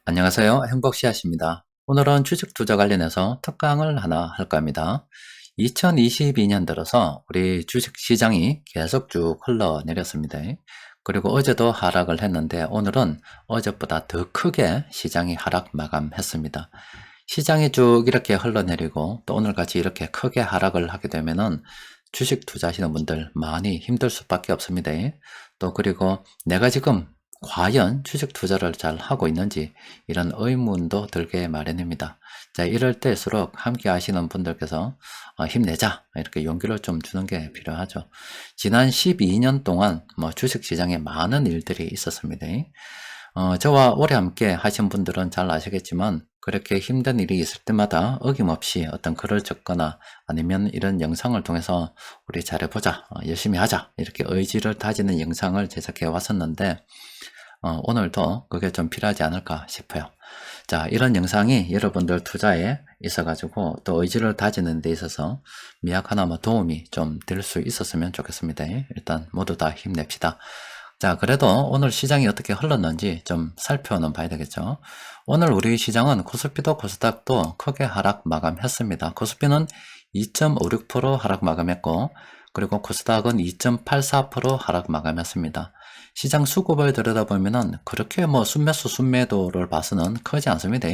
안녕하세요. 행복씨앗입니다. 오늘은 주식투자 관련해서 특강을 하나 할까 합니다. 2022년 들어서 우리 주식시장이 계속 쭉 흘러내렸습니다. 그리고 어제도 하락을 했는데 오늘은 어제보다 더 크게 시장이 하락 마감했습니다. 시장이 쭉 이렇게 흘러내리고 또 오늘같이 이렇게 크게 하락을 하게 되면은 주식 투자하시는 분들 많이 힘들 수밖에 없습니다. 또 그리고 내가 지금 과연 주식 투자를 잘 하고 있는지 이런 의문도 들게 마련입니다. 자, 이럴 때일수록 함께 하시는 분들께서 힘내자 이렇게 용기를 좀 주는 게 필요하죠. 지난 12년 동안 주식 시장에 많은 일들이 있었습니다. 저와 오래 함께 하신 분들은 잘 아시겠지만 그렇게 힘든 일이 있을 때마다 어김없이 어떤 글을 적거나 아니면 이런 영상을 통해서 우리 잘해보자, 열심히 하자 이렇게 의지를 다지는 영상을 제작해 왔었는데 오늘도 그게 좀 필요하지 않을까 싶어요. 자, 이런 영상이 여러분들 투자에 있어가지고 또 의지를 다지는 데 있어서 미약하나마 도움이 좀 될 수 있었으면 좋겠습니다. 일단 모두 다 힘냅시다. 자, 그래도 오늘 시장이 어떻게 흘렀는지 좀 살펴는 봐야 되겠죠. 오늘 우리 시장은 코스피도 코스닥도 크게 하락 마감했습니다. 코스피는 2.56% 하락 마감했고, 그리고 코스닥은 2.84% 하락 마감했습니다. 시장 수급을 들여다보면은 그렇게 순매수 순매도를 봐서는 크지 않습니다.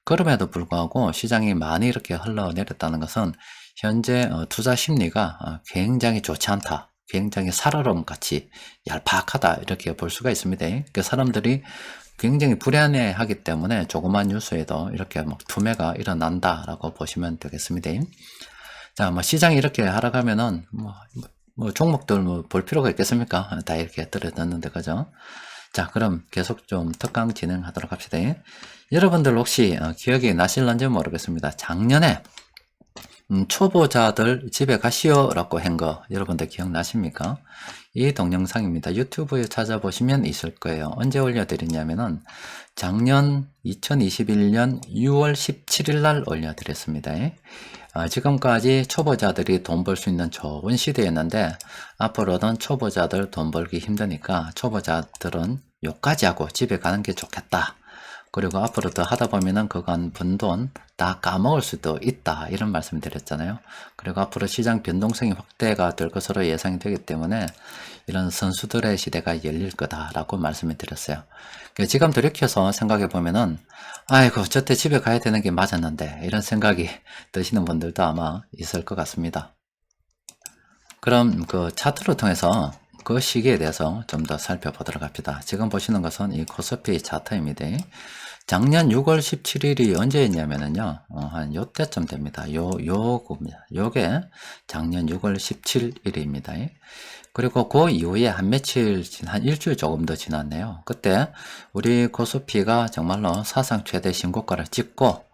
그럼에도 불구하고 시장이 많이 이렇게 흘러내렸다는 것은 현재 투자 심리가 굉장히 좋지 않다. 굉장히 살얼음 같이 얄팍하다 이렇게 볼 수가 있습니다. 그 사람들이 굉장히 불안해 하기 때문에 조그만 뉴스에도 이렇게 투매가 일어난다라고 보시면 되겠습니다. 자, 시장이 이렇게 하락하면은 종목들 볼 필요가 있겠습니까? 다 이렇게 떨어졌는데, 그죠? 자, 그럼 계속 좀 특강 진행하도록 합시다. 여러분들 혹시 기억이 나실런지 모르겠습니다. 작년에 초보자들 집에 가시오라고 한 거 여러분들 기억나십니까? 이 동영상입니다. 유튜브에 찾아보시면 있을 거예요. 언제 올려드렸냐면은 작년 2021년 6월 17일 날 올려드렸습니다. 지금까지 초보자들이 돈 벌 수 있는 좋은 시대였는데 앞으로는 초보자들 돈 벌기 힘드니까 초보자들은 요까지 하고 집에 가는 게 좋겠다. 그리고 앞으로 더 하다 보면은 그간 번 돈 다 까먹을 수도 있다 이런 말씀 드렸잖아요. 그리고 앞으로 시장 변동성이 확대가 될 것으로 예상이 되기 때문에 이런 선수들의 시대가 열릴 거다라고 말씀을 드렸어요. 지금 돌이켜서 생각해 보면은 아이고 저때 집에 가야 되는 게 맞았는데 이런 생각이 드시는 분들도 아마 있을 것 같습니다. 그럼 그 차트를 통해서 그 시기에 대해서 좀 더 살펴보도록 합시다. 지금 보시는 것은 이 코스피 차트입니다. 작년 6월 17일이 언제였냐면은요, 한 요때쯤 됩니다. 요게 작년 6월 17일입니다. 그리고 그 이후에 한 며칠, 한 일주일 조금 더 지났네요. 그때 우리 코스피가 정말로 사상 최대 신고가를 찍고,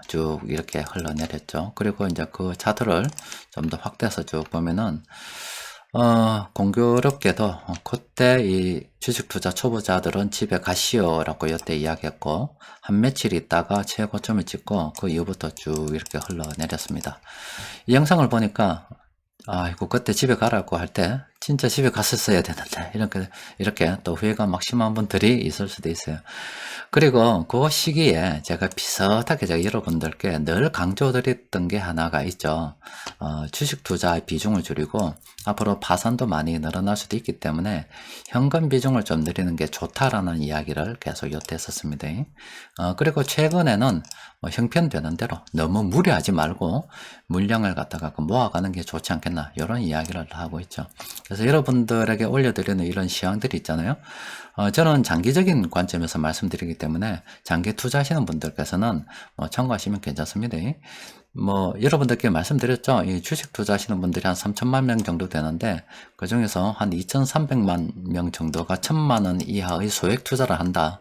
쭉 이렇게 흘러내렸죠. 그리고 이제 그 차트를 좀 더 확대해서 쭉 보면은, 공교롭게도 그때 이 주식 투자 초보자들은 집에 가시오라고 여태 이야기했고 한 며칠 있다가 최고점을 찍고 그 이후부터 쭉 이렇게 흘러내렸습니다. 이 영상을 보니까 아이고 그때 집에 가라고 할 때 진짜 집에 갔었어야 되는데 이렇게 또 후회가 막 심한 분들이 있을 수도 있어요. 그리고 그 시기에 제가 비슷하게 제가 여러분들께 늘 강조드렸던 게 하나가 있죠. 주식 투자의 비중을 줄이고 앞으로 파산도 많이 늘어날 수도 있기 때문에 현금 비중을 좀 늘리는 게 좋다라는 이야기를 계속 요구했었습니다. 그리고 최근에는 형편되는 대로 너무 무리하지 말고 물량을 갖다가 모아가는 게 좋지 않겠나 이런 이야기를 하고 있죠. 그래서 여러분들에게 올려드리는 이런 시황들이 있잖아요. 저는 장기적인 관점에서 말씀드리기 때문에 장기 투자하시는 분들께서는 참고하시면 괜찮습니다. 여러분들께 말씀드렸죠. 이 주식 투자하시는 분들이 한 3천만 명 정도 되는데, 그 중에서 한 2,300만 명 정도가 1,000만 원 이하의 소액 투자를 한다.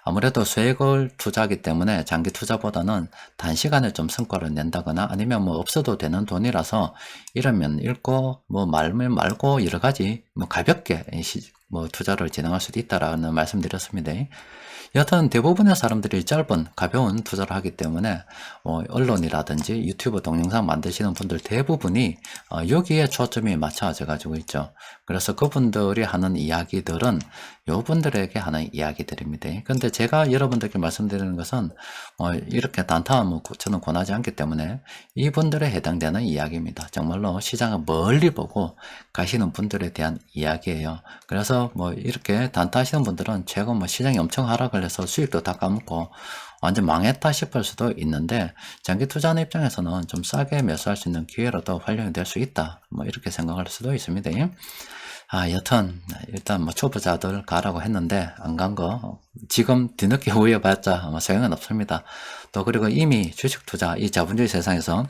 아무래도 소액을 투자하기 때문에 장기 투자보다는 단시간에 좀 성과를 낸다거나 아니면 없어도 되는 돈이라서 이러면 읽고 말면 말고 여러 가지 가볍게 투자를 진행할 수도 있다라는 말씀드렸습니다. 여하튼 대부분의 사람들이 짧은 가벼운 투자를 하기 때문에 언론이라든지 유튜브 동영상 만드시는 분들 대부분이 여기에 초점이 맞춰져 가지고 있죠. 그래서 그분들이 하는 이야기들은 요분들에게 하는 이야기들입니다. 근데 제가 여러분들께 말씀드리는 것은 이렇게 단타 저는 권하지 않기 때문에 이분들에 해당되는 이야기입니다. 정말로 시장을 멀리 보고 가시는 분들에 대한 이야기예요. 그래서 이렇게 단타 하시는 분들은 최근 시장이 엄청 하락을 해서 수익도 다 까먹고 완전 망했다 싶을 수도 있는데, 장기 투자하는 입장에서는 좀 싸게 매수할 수 있는 기회로도 활용이 될 수 있다, 이렇게 생각할 수도 있습니다. 여튼 일단 초보자들 가라고 했는데 안 간 거 지금 뒤늦게 후회해봤자 소용은 없습니다. 또 그리고 이미 주식 투자, 이 자본주의 세상에서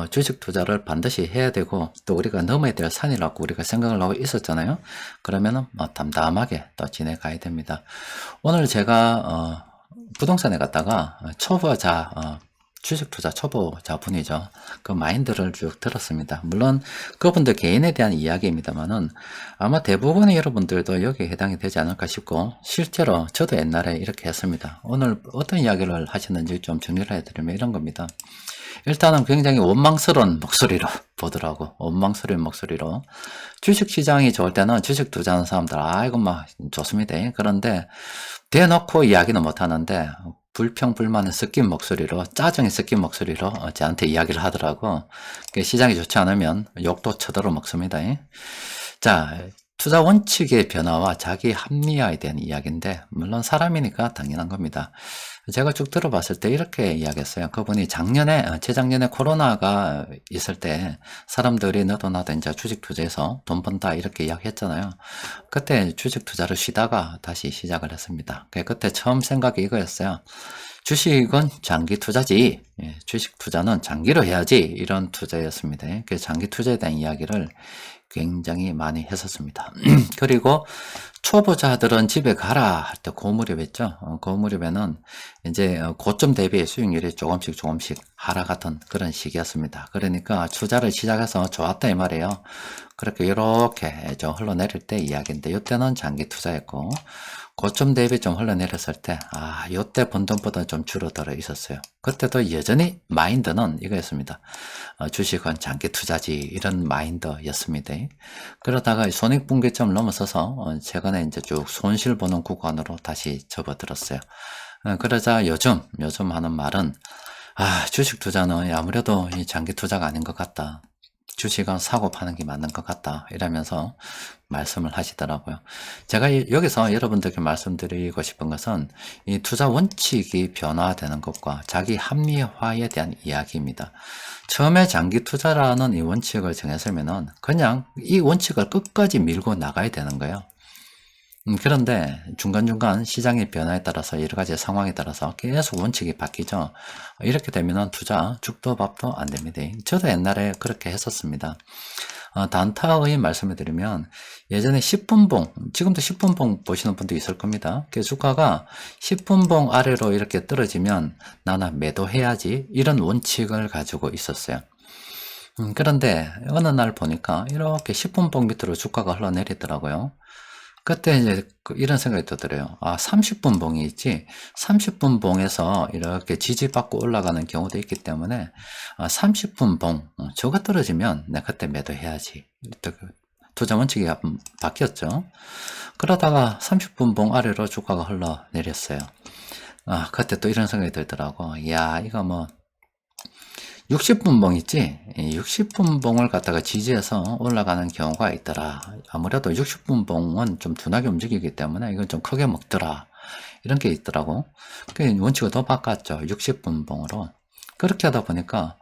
주식 투자를 반드시 해야 되고 또 우리가 넘어야 될 산이라고 우리가 생각을 하고 있었잖아요. 그러면은 담담하게 또 지내가야 됩니다. 오늘 제가 부동산에 갔다가 초보자, 주식 투자 초보자 분이죠. 그 마인드를 쭉 들었습니다. 물론 그분들 개인에 대한 이야기입니다만은 아마 대부분의 여러분들도 여기에 해당이 되지 않을까 싶고, 실제로 저도 옛날에 이렇게 했습니다. 오늘 어떤 이야기를 하셨는지 좀 정리를 해드리면 이런 겁니다. 일단은 굉장히 원망스러운 목소리로 보더라고. 원망스러운 목소리로. 주식시장이 좋을 때는 주식 투자하는 사람들, 이거 좋습니다. 그런데 대놓고 이야기는 못하는데 불평불만을 섞인 목소리로, 짜증이 섞인 목소리로 저한테 이야기를 하더라고. 시장이 좋지 않으면 욕도 쳐들어 먹습니다. 자, 투자 원칙의 변화와 자기 합리화에 대한 이야기인데, 물론 사람이니까 당연한 겁니다. 제가 쭉 들어봤을 때 이렇게 이야기했어요. 그분이 재작년에 코로나가 있을 때 사람들이 너도 나도 이제 주식 투자해서 돈 번다 이렇게 이야기했잖아요. 그때 주식 투자를 쉬다가 다시 시작을 했습니다. 그때 처음 생각이 이거였어요. 주식은 장기 투자지. 주식 투자는 장기로 해야지. 이런 투자였습니다. 그래서 장기 투자에 대한 이야기를 굉장히 많이 했었습니다. 그리고 초보자들은 집에 가라 할 때 그 무렵이었죠. 그 무렵에는 이제 고점 대비 수익률이 조금씩 하락하던 그런 시기였습니다. 그러니까 투자를 시작해서 좋았다 이 말이에요. 그렇게 이렇게 좀 흘러내릴 때 이야기인데, 이때는 장기 투자였고, 고점 대비 좀 흘러내렸을 때, 요때 번 돈보다 좀 줄어들어 있었어요. 그때도 여전히 마인드는 이거였습니다. 주식은 장기 투자지, 이런 마인드였습니다. 그러다가 손익분기점을 넘어서서 최근에 이제 쭉 손실 보는 구간으로 다시 접어들었어요. 그러자 요즘 하는 말은, 주식 투자는 아무래도 이 장기 투자가 아닌 것 같다. 주식은 사고 파는 게 맞는 것 같다, 이러면서 말씀을 하시더라고요. 제가 여기서 여러분들께 말씀드리고 싶은 것은 이 투자 원칙이 변화되는 것과 자기 합리화에 대한 이야기입니다. 처음에 장기 투자라는 이 원칙을 정했으면은 그냥 이 원칙을 끝까지 밀고 나가야 되는 거예요. 그런데 중간중간 시장의 변화에 따라서 여러 가지 상황에 따라서 계속 원칙이 바뀌죠. 이렇게 되면 투자 죽도 밥도 안 됩니다. 저도 옛날에 그렇게 했었습니다. 단타의 말씀을 드리면, 예전에 10분봉, 지금도 10분봉 보시는 분도 있을 겁니다. 그 주가가 10분봉 아래로 이렇게 떨어지면 나는 매도해야지, 이런 원칙을 가지고 있었어요. 그런데 어느 날 보니까 이렇게 10분봉 밑으로 주가가 흘러내리더라고요. 그때 이제 이런 생각이 들더래요. 30분 봉이 있지, 30분 봉에서 이렇게 지지받고 올라가는 경우도 있기 때문에 30분 봉, 저거 떨어지면 내가 그때 매도해야지. 투자 원칙이 바뀌었죠. 그러다가 30분 봉 아래로 주가가 흘러내렸어요. 그때 또 이런 생각이 들더라고. 이거 60분봉 있지? 60분봉을 갖다가 지지해서 올라가는 경우가 있더라. 아무래도 60분봉은 좀 둔하게 움직이기 때문에 이건 좀 크게 먹더라, 이런 게 있더라고. 그 원칙을 더 바꿨죠. 60분봉으로. 그렇게 하다 보니까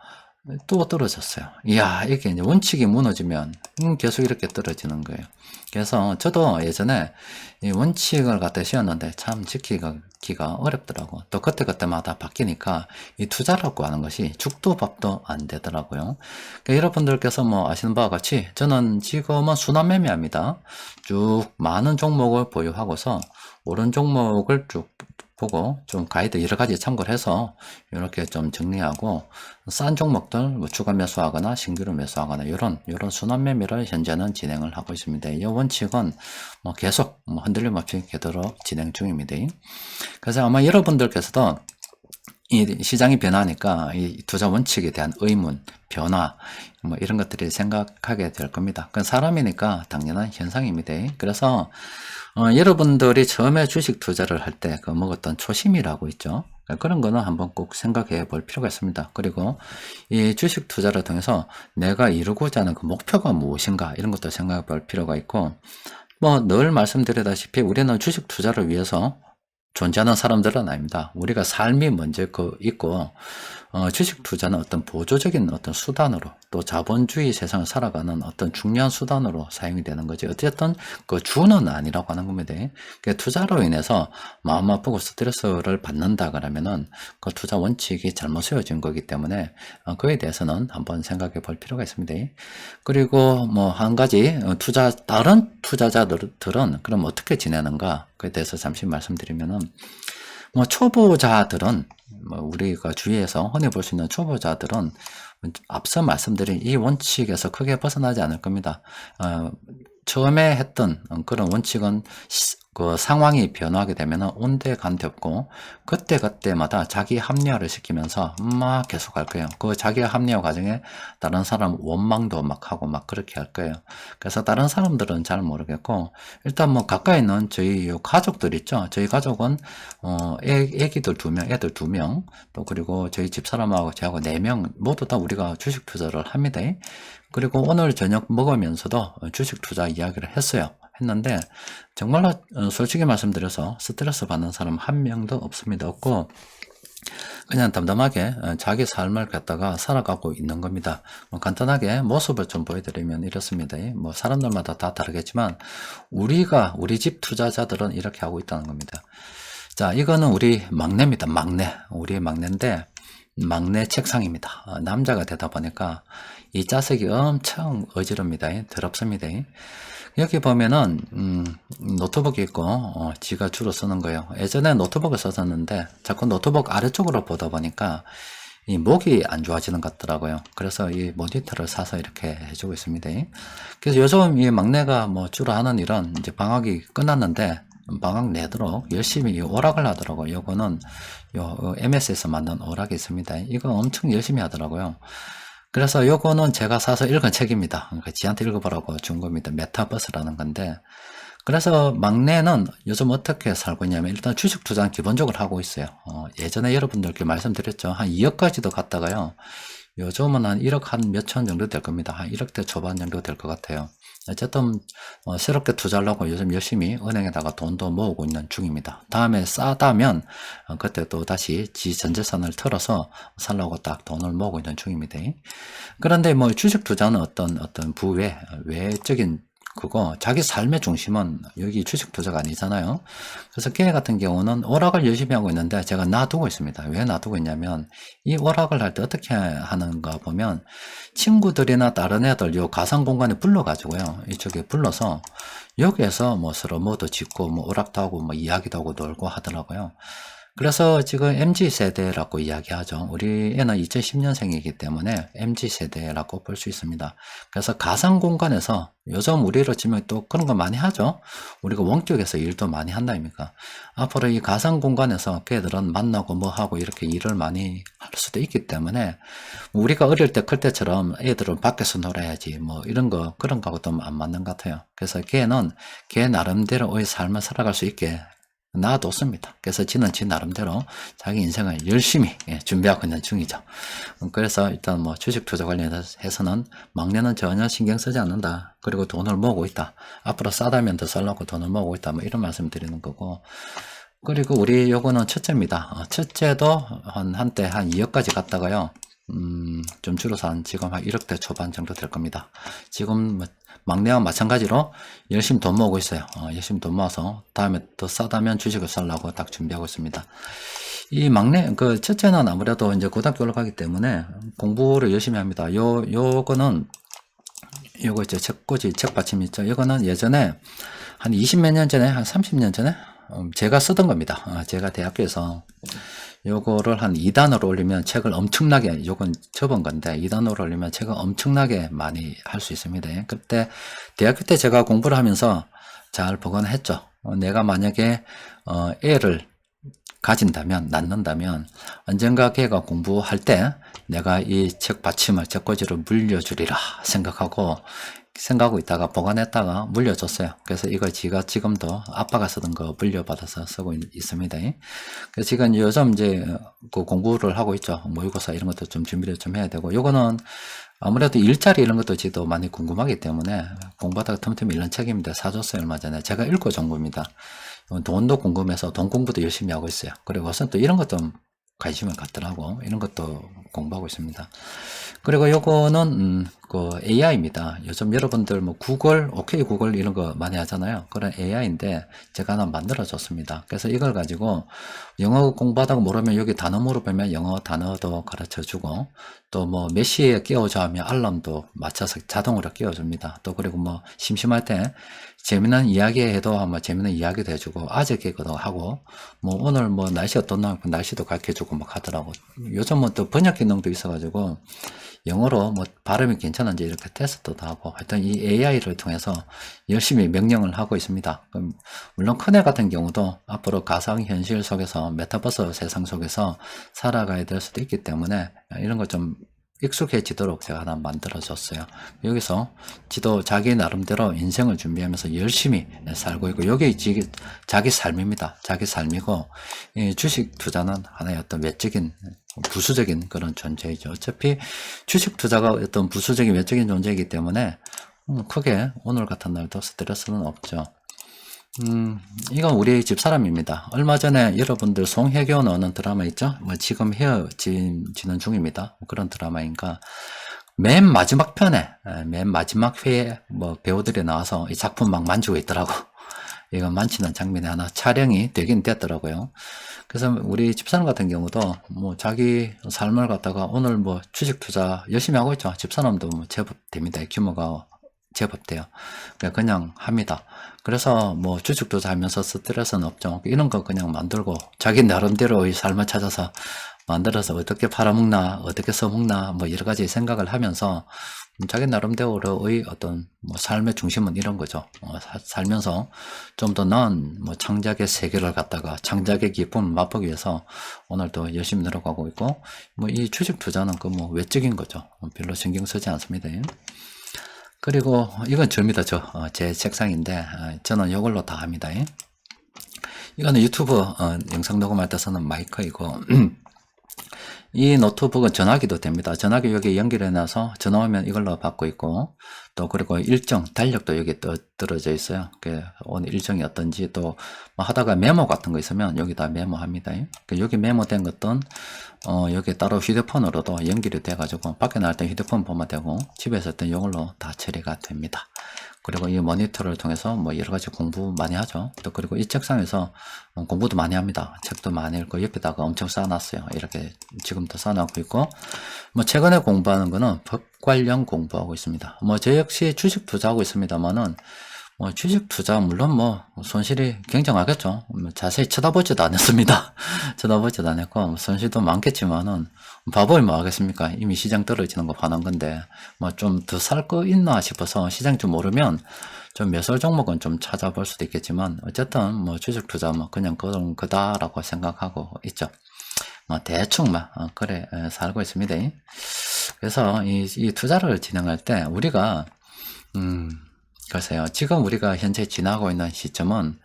또 떨어졌어요. 이게 이제 원칙이 무너지면 계속 이렇게 떨어지는 거예요. 그래서 저도 예전에 이 원칙을 갖다 씌웠는데 참 지키기가 어렵더라고. 또 그때마다 바뀌니까 이 투자라고 하는 것이 죽도 밥도 안 되더라고요. 그러니까 여러분들께서 아시는 바와 같이 저는 지금은 순환 매매합니다. 쭉 많은 종목을 보유하고서 오른 종목을 쭉 보고 좀 가이드 여러 가지 참고를 해서 이렇게 좀 정리하고 싼 종목들 뭐 추가 매수하거나 신규로 매수하거나 이런 순환 매매를 현재는 진행을 하고 있습니다. 이 원칙은 뭐 계속 뭐 흔들림 없이 되도록 진행 중입니다. 그래서 아마 여러분들께서도 이 시장이 변하니까 이 투자 원칙에 대한 의문, 변화, 뭐 이런 것들이 생각하게 될 겁니다. 그건 사람이니까 당연한 현상입니다. 그래서 여러분들이 처음에 주식 투자를 할 때 그 먹었던 초심이라고 있죠. 그런 거는 한번 꼭 생각해 볼 필요가 있습니다. 그리고 이 주식 투자를 통해서 내가 이루고자 하는 그 목표가 무엇인가 이런 것도 생각해 볼 필요가 있고, 뭐 늘 말씀드리다시피 우리는 주식 투자를 위해서 존재하는 사람들은 아닙니다. 우리가 삶이 먼저 있고, 주식 투자는 어떤 보조적인 어떤 수단으로, 또 자본주의 세상을 살아가는 어떤 중요한 수단으로 사용이 되는 거지. 어쨌든 그 주는 아니라고 하는 겁니다. 그 투자로 인해서 마음 아프고 스트레스를 받는다 그러면은 그 투자 원칙이 잘못 세워진 거기 때문에 그에 대해서는 한번 생각해 볼 필요가 있습니다. 그리고 뭐 한 가지 다른 투자자들은 그럼 어떻게 지내는가? 그에 대해서 잠시 말씀드리면은, 뭐 초보자들은 뭐 우리가 주위에서 흔히 볼 수 있는 초보자들은 앞서 말씀드린 이 원칙에서 크게 벗어나지 않을 겁니다. 처음에 했던 그런 원칙은 그 상황이 변화하게 되면 온데간데 없고 그때마다 자기 합리화를 시키면서 막 계속 할 거예요. 그 자기 합리화 과정에 다른 사람 원망도 막 하고 막 그렇게 할 거예요. 그래서 다른 사람들은 잘 모르겠고, 일단 뭐 가까이 있는 저희 가족들 있죠. 저희 가족은 애기들 2명, 애들 2명, 또 그리고 저희 집사람하고 저하고 4명 모두 다 우리가 주식 투자를 합니다. 그리고 오늘 저녁 먹으면서도 주식 투자 이야기를 했는데 정말로 솔직히 말씀드려서 스트레스 받는 사람 한 명도 없습니다. 없고 그냥 담담하게 자기 삶을 갖다가 살아가고 있는 겁니다. 뭐 간단하게 모습을 좀 보여드리면 이렇습니다. 뭐 사람들마다 다 다르겠지만 우리 집 투자자들은 이렇게 하고 있다는 겁니다. 자, 이거는 우리 막내입니다. 우리 막내인데 막내 책상입니다. 남자가 되다 보니까 이 자석이 엄청 어지럽니다. 더럽습니다. 여기 보면은 노트북이 있고 지가 주로 쓰는 거예요. 예전에 노트북을 썼었는데 자꾸 노트북 아래쪽으로 보다 보니까 이 목이 안 좋아지는 것 같더라고요. 그래서 이 모니터를 사서 이렇게 해주고 있습니다. 그래서 요즘 이 막내가 뭐 주로 하는 일은 이제 방학이 끝났는데 방학 내도록 열심히 오락을 하더라고요. 요거는 요 MS에서 만든 오락이 있습니다. 이거 엄청 열심히 하더라고요. 그래서 요거는 제가 사서 읽은 책입니다. 그러니까 지한테 읽어보라고 준 겁니다. 메타버스라는 건데, 그래서 막내는 요즘 어떻게 살고 있냐면 일단 주식 투자는 기본적으로 하고 있어요. 예전에 여러분들께 말씀드렸죠. 한 2억까지도 갔다가요. 요즘은 한 1억 한 몇천 정도 될 겁니다. 한 1억대 초반 정도 될 것 같아요. 어쨌든 새롭게 투자하려고 요즘 열심히 은행에다가 돈도 모으고 있는 중입니다. 다음에 싸다면 그때 또 다시 전 재산을 털어서 살려고 딱 돈을 모으고 있는 중입니다. 그런데 뭐 주식 투자는 어떤 외적인 그거 자기 삶의 중심은 여기 주식 투자가 아니잖아요. 그래서 걔 같은 경우는 오락을 열심히 하고 있는데 제가 놔두고 있습니다. 왜 놔두고 있냐면 이 오락을 할 때 어떻게 하는가 보면 친구들이나 다른 애들 요 가상 공간에 불러가지고요. 이쪽에 불러서 여기에서 뭐 서로 뭐도 짓고 뭐 오락도 하고 뭐 이야기도 하고 놀고 하더라고요. 그래서 지금 MZ세대라고 이야기하죠. 우리 애는 2010년생이기 때문에 MZ세대라고 볼 수 있습니다. 그래서 가상공간에서 요즘 우리로 치면 또 그런 거 많이 하죠. 우리가 원격에서 일도 많이 한다 아닙니까? 앞으로 이 가상공간에서 걔들은 만나고 뭐 하고 이렇게 일을 많이 할 수도 있기 때문에 우리가 어릴 때 클 때처럼 애들은 밖에서 놀아야지 뭐 이런 거 그런 거하고도 안 맞는 것 같아요. 그래서 걔는 걔 나름대로의 삶을 살아갈 수 있게 놔뒀습니다. 그래서 지는 지 나름대로 자기 인생을 열심히 준비하고 있는 중이죠. 그래서 일단 뭐 주식 투자 관련해서는 막내는 전혀 신경 쓰지 않는다. 그리고 돈을 모으고 있다. 앞으로 싸다면 더 살라고 돈을 모으고 있다. 뭐 이런 말씀 드리는 거고. 그리고 우리 요거는 첫째입니다. 첫째도 한때 한 2억까지 갔다가요. 좀 줄어서 지금 한 1억대 초반 정도 될 겁니다. 지금 막내와 마찬가지로 열심히 돈 모으고 있어요. 열심히 돈 모아서 다음에 더 싸다면 주식을 살라고 딱 준비하고 있습니다. 이 막내, 첫째는 아무래도 이제 고등학교 올라가기 때문에 공부를 열심히 합니다. 요거 있죠. 책꽂이, 책받침 있죠. 이거는 예전에 한 20몇 년 전에, 한 30년 전에, 제가 쓰던 겁니다. 제가 대학교에서 요거를 한 2단으로 올리면 책을 엄청나게, 요건 접은 건데 2단으로 올리면 책을 엄청나게 많이 할 수 있습니다. 그때 대학교 때 제가 공부를 하면서 잘 보관했죠. 내가 만약에 애를 가진다면, 낳는다면 언젠가 걔가 공부할 때 내가 이 책 받침을, 책꽂이를 물려주리라 생각하고 있다가 보관했다가 물려줬어요. 그래서 이거 지가 지금도 아빠가 쓰던 거 물려받아서 쓰고 있습니다. 그래서 지금 요즘 이제 그 공부를 하고 있죠. 모의고사 이런 것도 좀 준비를 좀 해야 되고, 요거는 아무래도 일자리 이런 것도 지도 많이 궁금하기 때문에 공부하다가 틈틈이 읽는 책입니다. 사줬어요, 얼마 전에. 제가 읽고 정보입니다. 돈도 궁금해서 돈 공부도 열심히 하고 있어요. 그리고 우선 또 이런 것도 관심을 갖더라고. 이런 것도 공부하고 있습니다. 그리고 요거는 그 AI입니다. 요즘 여러분들 뭐 구글, 오케이 구글 이런 거 많이 하잖아요. 그런 AI인데 제가 하나 만들어 줬습니다. 그래서 이걸 가지고 영어 공부하다가 모르면 여기 단어 물어보면 영어 단어도 가르쳐 주고, 또 뭐 몇 시에 깨우자 하면 알람도 맞춰서 자동으로 깨워줍니다. 또 그리고 뭐 심심할 때 재미난 이야기 해도 한번 재미난 이야기도 해주고, 아재 개그도 하고, 뭐 오늘 뭐 날씨 어떻나 날씨도 가르쳐주고 막 하더라고. 요즘은 또 번역 기능도 있어가지고 영어로 뭐 발음이 괜찮은지 이렇게 테스트도 하고, 하여튼 이 AI를 통해서 열심히 명령을 하고 있습니다. 물론 큰애 같은 경우도 앞으로 가상현실 속에서 메타버스 세상 속에서 살아가야 될 수도 있기 때문에 이런 거 좀 익숙해지도록 제가 하나 만들어줬어요. 여기서 지도 자기 나름대로 인생을 준비하면서 열심히 살고 있고, 여기 자기 삶입니다. 자기 삶이고, 이 주식 투자는 하나의 어떤 외적인 부수적인 그런 존재이죠. 어차피 주식 투자가 어떤 부수적인 외적인 존재이기 때문에 크게 오늘 같은 날도 스트레스는 없죠. 이건 우리 집사람입니다. 얼마 전에 여러분들 송혜교 나오는 드라마 있죠? 뭐 지금 헤어지는 중입니다. 그런 드라마인가. 맨 마지막 편에, 맨 마지막 회에 뭐 배우들이 나와서 이 작품 막 만지고 있더라고. 이거 만지는 장면이 하나 촬영이 되긴 됐더라고요. 그래서 우리 집사람 같은 경우도 뭐 자기 삶을 갖다가 오늘 뭐 주식 투자 열심히 하고 있죠. 집사람도 뭐 제법 됩니다. 규모가 제법 돼요. 그냥 합니다. 그래서 뭐 주식 투자하면서 스트레스는 없죠. 이런 거 그냥 만들고 자기 나름대로의 삶을 찾아서 만들어서 어떻게 팔아먹나, 어떻게 써먹나, 뭐 여러 가지 생각을 하면서 자기 나름대로의 어떤 뭐 삶의 중심은 이런 거죠. 살면서 좀 더 나은 뭐 창작의 세계를 갖다가 창작의 기쁨을 맛보기 위해서 오늘도 열심히 노력하고 있고, 뭐 이 주식 투자는 그 뭐 외적인 거죠. 별로 신경 쓰지 않습니다. 그리고 이건 접니다. 제 책상인데 저는 이걸로 다 합니다. 이거는 유튜브 영상 녹음할 때 쓰는 마이크이고 이 노트북은 전화기도 됩니다. 전화기 여기 연결해 놔서 전화 오면 이걸로 받고 있고, 또 그리고 일정 달력도 여기 떨어져 있어요. 오늘 일정이 어떤지, 또 뭐 하다가 메모 같은 거 있으면 여기다 메모합니다. 여기 메모된 것은 여기 따로 휴대폰으로도 연결이 돼 가지고 밖에 나갈 때 휴대폰 보면 되고, 집에서 할 때 이걸로 다 처리가 됩니다. 그리고 이 모니터를 통해서 뭐 여러 가지 공부 많이 하죠. 또 그리고 이 책상에서 공부도 많이 합니다. 책도 많이 읽고 옆에다가 엄청 쌓아놨어요. 이렇게 지금도 쌓아놓고 있고, 뭐 최근에 공부하는 거는 법 관련 공부하고 있습니다. 뭐 저 역시 주식 투자하고 있습니다만은 뭐 주식 투자 물론 뭐 손실이 굉장하겠죠. 뭐 자세히 쳐다보지도 않았습니다. 쳐다보지도 않았고 뭐 손실도 많겠지만은 바보이 뭐 하겠습니까? 이미 시장 떨어지는 거 봐놓은 건데 뭐 좀 더 살 거 있나 싶어서 시장 좀 모르면 좀 매설 종목은 좀 찾아볼 수도 있겠지만, 어쨌든 뭐 주식 투자 뭐 그냥 그다라고 생각하고 있죠. 뭐 대충 막 그래 살고 있습니다. 그래서 이 투자를 진행할 때 우리가 글쎄요, 지금 우리가 현재 지나고 있는 시점은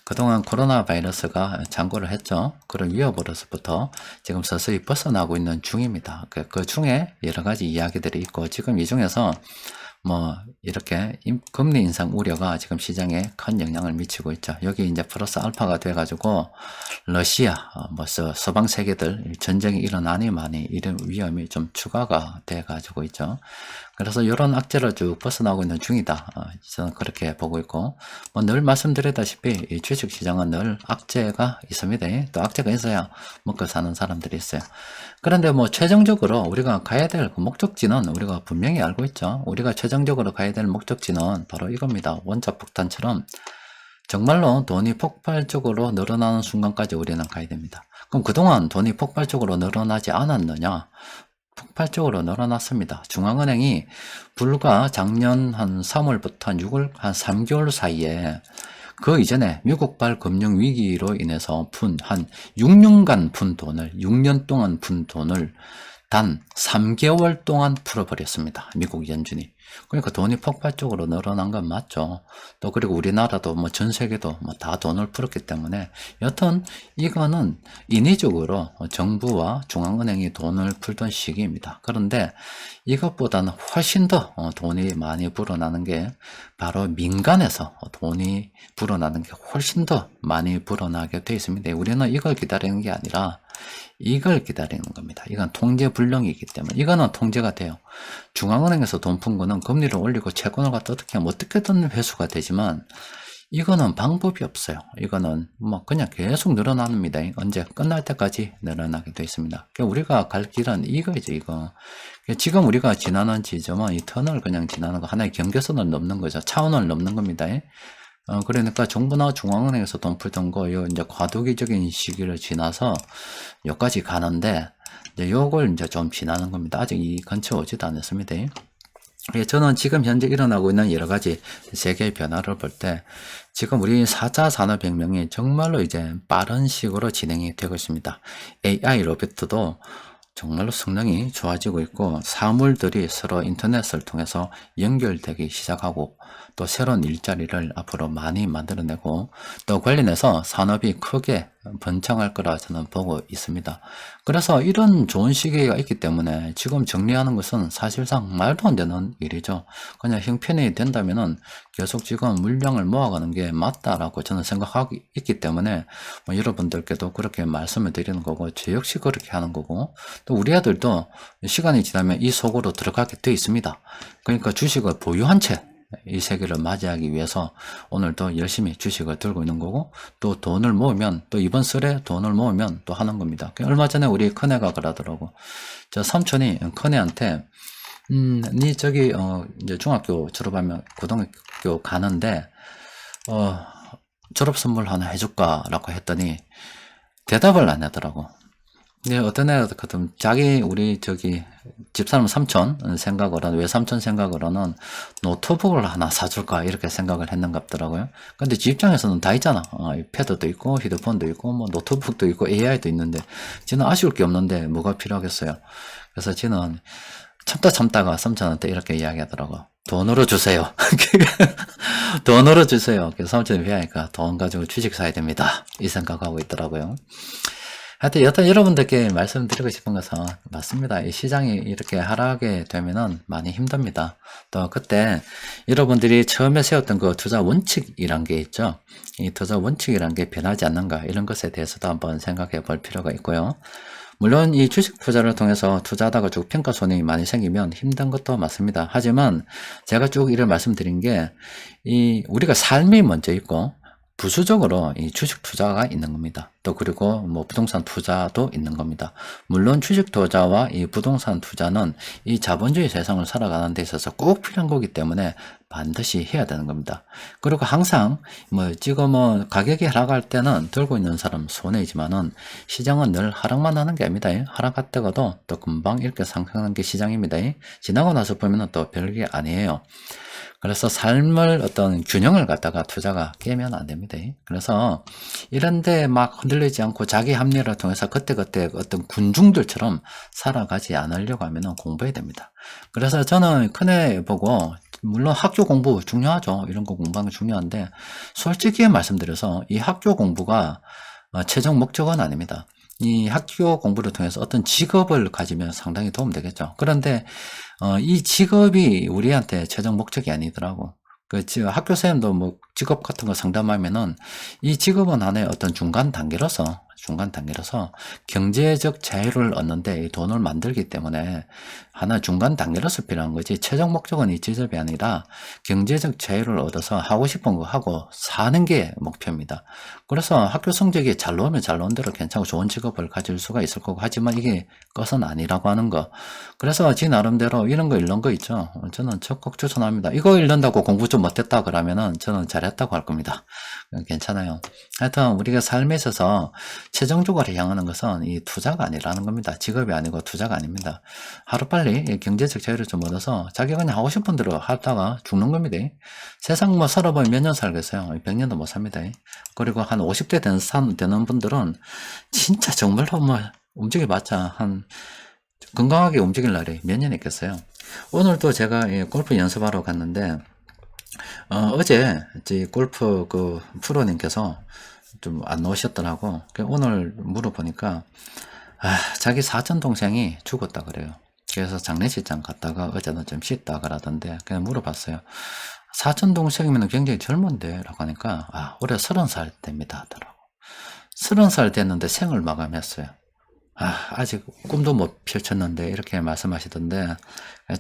그동안 코로나 바이러스가 창궐을 했죠. 그런 위협으로서부터 지금 서서히 벗어나고 있는 중입니다. 그 중에 여러 가지 이야기들이 있고, 지금 이 중에서 뭐 이렇게 금리 인상 우려가 지금 시장에 큰 영향을 미치고 있죠. 여기 이제 플러스 알파가 돼가지고 러시아, 뭐 서방 세계들 전쟁이 일어나니 많이 이런 위험이 좀 추가가 돼가지고 있죠. 그래서 이런 악재를 쭉 벗어나고 있는 중이다. 저는 그렇게 보고 있고, 뭐 늘 말씀드렸다시피 이 주식 시장은 늘 악재가 있습니다. 또 악재가 있어야 먹고 사는 사람들이 있어요. 그런데 뭐 최종적으로 우리가 가야 될 그 목적지는 우리가 분명히 알고 있죠. 우리가 최종적으로 가야 될 목적지는 바로 이겁니다. 원자폭탄처럼 정말로 돈이 폭발적으로 늘어나는 순간까지 우리는 가야 됩니다. 그럼 그동안 돈이 폭발적으로 늘어나지 않았느냐? 폭발적으로 늘어났습니다. 중앙은행이 불과 작년 한 3월부터 한 6월, 한 3개월 사이에 그 이전에 미국발 금융위기로 인해서 한 6년간 푼 돈을, 6년 동안 푼 돈을 단 3개월 동안 풀어버렸습니다. 미국 연준이. 그러니까 돈이 폭발적으로 늘어난 건 맞죠. 또 그리고 우리나라도 뭐 전 세계도 뭐 다 돈을 풀었기 때문에 여튼 이거는 인위적으로 정부와 중앙은행이 돈을 풀던 시기입니다. 그런데 이것보다는 훨씬 더 돈이 많이 불어나는 게 바로 민간에서 돈이 불어나는 게 훨씬 더 많이 불어나게 되어 있습니다. 우리는 이걸 기다리는 게 아니라 이걸 기다리는 겁니다. 이건 통제 불능이기 때문에 이거는 통제가 돼요. 중앙은행에서 돈 푼 거는 금리를 올리고 채권을 갖다 어떻게 하면 어떻게든 회수가 되지만 이거는 방법이 없어요. 이거는 뭐 그냥 계속 늘어납니다. 언제 끝날 때까지 늘어나게 되어 있습니다. 그러니까 우리가 갈 길은 이거죠, 이거. 지금 우리가 지나는 지점은 이 턴을 그냥 지나는 거 하나의 경계선을 넘는 거죠. 차원을 넘는 겁니다. 그러니까 정부나 중앙은행에서 돈 풀던 거, 요 이제 과도기적인 시기를 지나서 여기까지 가는데, 이제 요걸 이제 좀 지나는 겁니다. 아직 이 근처 오지도 않았습니다. 저는 지금 현재 일어나고 있는 여러 가지 세계의 변화를 볼 때, 지금 우리 4차 산업혁명이 정말로 이제 빠른 식으로 진행이 되고 있습니다. AI 로봇도 정말로 성능이 좋아지고 있고 사물들이 서로 인터넷을 통해서 연결되기 시작하고 또 새로운 일자리를 앞으로 많이 만들어내고 또 관련해서 산업이 크게 번창할 거라 저는 보고 있습니다. 그래서 이런 좋은 시기가 있기 때문에 지금 정리하는 것은 사실상 말도 안 되는 일이죠. 그냥 형편이 된다면은 계속 지금 물량을 모아가는 게 맞다라고 저는 생각하고 있기 때문에 뭐 여러분들께도 그렇게 말씀을 드리는 거고 저 역시 그렇게 하는 거고 또 우리 아들도 시간이 지나면 이 속으로 들어가게 돼 있습니다. 그러니까 주식을 보유한 채 이 세계를 맞이하기 위해서 오늘도 열심히 주식을 들고 있는 거고 또 돈을 모으면 또 이번 설에 돈을 모으면 또 하는 겁니다. 얼마 전에 우리 큰애가 그러더라고. 저 삼촌이 큰애한테 니 저기 이제 중학교 졸업하면 고등학교 가는데 졸업 선물 하나 해줄까? 라고 했더니 대답을 안 하더라고. 근데 어떤 애가 그랬거든. 자기 우리 저기 집사람 삼촌 생각으로는 외삼촌 생각으로는 노트북을 하나 사줄까 이렇게 생각을 했는갑더라고요. 근데 지 입장에서는 다 있잖아. 패드도 있고 휴대폰도 있고 뭐 노트북도 있고 AI도 있는데 지는 아쉬울 게 없는데 뭐가 필요하겠어요. 그래서 지는 참다가 삼촌한테 이렇게 이야기하더라고. 돈으로 주세요. 돈으로 주세요. 그래서 삼촌이 회하니까 돈 가지고 주식 사야 됩니다. 이 생각하고 있더라고요. 하여튼 여튼 여러분들께 말씀드리고 싶은 것은 맞습니다. 이 시장이 이렇게 하락하게 되면은 많이 힘듭니다. 또 그때 여러분들이 처음에 세웠던 그 투자 원칙이란 게 있죠. 이 투자 원칙이란 게 변하지 않는가 이런 것에 대해서도 한번 생각해 볼 필요가 있고요. 물론 이 주식 투자를 통해서 투자하다가 쭉 평가손이 많이 생기면 힘든 것도 맞습니다. 하지만 제가 쭉 이를 말씀드린 게 우리가 삶이 먼저 있고 부수적으로 이 주식 투자가 있는 겁니다. 또 그리고 뭐 부동산 투자도 있는 겁니다. 물론 주식 투자와 이 부동산 투자는 이 자본주의 세상을 살아가는 데 있어서 꼭 필요한 거기 때문에 반드시 해야 되는 겁니다. 그리고 항상 뭐 지금 뭐 가격이 하락할 때는 들고 있는 사람 손해이지만은 시장은 늘 하락만 하는 게 아닙니다. 하락했다가도 또 금방 이렇게 상승하는 게 시장입니다. 지나고 나서 보면은 또 별게 아니에요. 그래서 삶을 어떤 균형을 갖다가 투자가 깨면 안 됩니다. 그래서 이런데 막 흔들리지 않고 자기 합리를 통해서 그때그때 어떤 군중들처럼 살아가지 않으려고 하면 공부해야 됩니다. 그래서 저는 큰애 보고 물론 학교 공부 중요하죠. 이런 거 공부하는 게 중요한데 솔직히 말씀드려서 이 학교 공부가 최종 목적은 아닙니다. 이 학교 공부를 통해서 어떤 직업을 가지면 상당히 도움되겠죠. 그런데 이 직업이 우리한테 최종 목적이 아니더라고. 학교 선생님도 뭐 직업 같은 거 상담하면은 이 직업은 하나의 어떤 중간 단계로서 경제적 자유를 얻는데 이 돈을 만들기 때문에 하나의 중간 단계로서 필요한 거지 최종 목적은 이 직업이 아니라 경제적 자유를 얻어서 하고 싶은 거 하고 사는 게 목표입니다. 그래서 학교 성적이 잘 나오면 잘 나온 대로 괜찮고 좋은 직업을 가질 수가 있을 거고 하지만 이게 것은 아니라고 하는 거. 그래서 지 나름대로 이런 거 읽는 거 있죠. 저는 적극 추천합니다. 이거 읽는다고 공부 좀 못했다 그러면은 저는 잘 잘했다고 할 겁니다. 괜찮아요. 하여튼 우리가 삶에 있어서 최종적으로 향하는 것은 이 투자가 아니라는 겁니다. 직업이 아니고 투자가 아닙니다. 하루빨리 이 경제적 자유를 좀 얻어서 자기가 그냥 하고 싶은 대로 하다가 죽는 겁니다. 세상 뭐 살아보면 몇 년 살겠어요. 100년도 못 삽니다. 그리고 한 50대 되는 분들은 진짜 정말로 뭐 움직여봤자 한 건강하게 움직일 날이 몇 년 있겠어요. 오늘도 제가 골프 연습하러 갔는데 어제 골프 그 프로님께서 좀 안 나오셨더라고. 오늘 물어보니까 자기 사촌 동생이 죽었다 그래요. 그래서 장례식장 갔다가 어제는 좀 쉬다 그러던데 그냥 물어봤어요. 사촌 동생이면 굉장히 젊은데 라고 하니까 올해 30살 됩니다 하더라고. 30살 됐는데 생을 마감했어요. 아직 꿈도 못 펼쳤는데 이렇게 말씀하시던데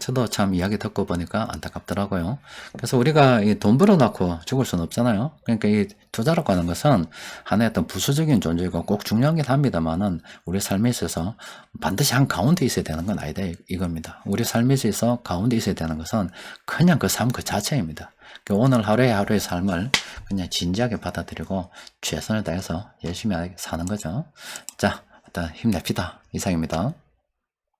저도 참 이야기 듣고 보니까 안타깝더라고요. 그래서 우리가 이 돈 벌어놓고 죽을 수는 없잖아요. 그러니까 이 투자라고 하는 것은 하나의 어떤 부수적인 존재이고 꼭 중요하긴 합니다만은 우리 삶에 있어서 반드시 한 가운데 있어야 되는 건 아니다 이겁니다. 우리 삶에 있어서 가운데 있어야 되는 것은 그냥 그 삶 그 자체입니다. 그러니까 오늘 하루의 삶을 그냥 진지하게 받아들이고 최선을 다해서 열심히 사는 거죠. 자, 일단 힘냅시다. 이상입니다.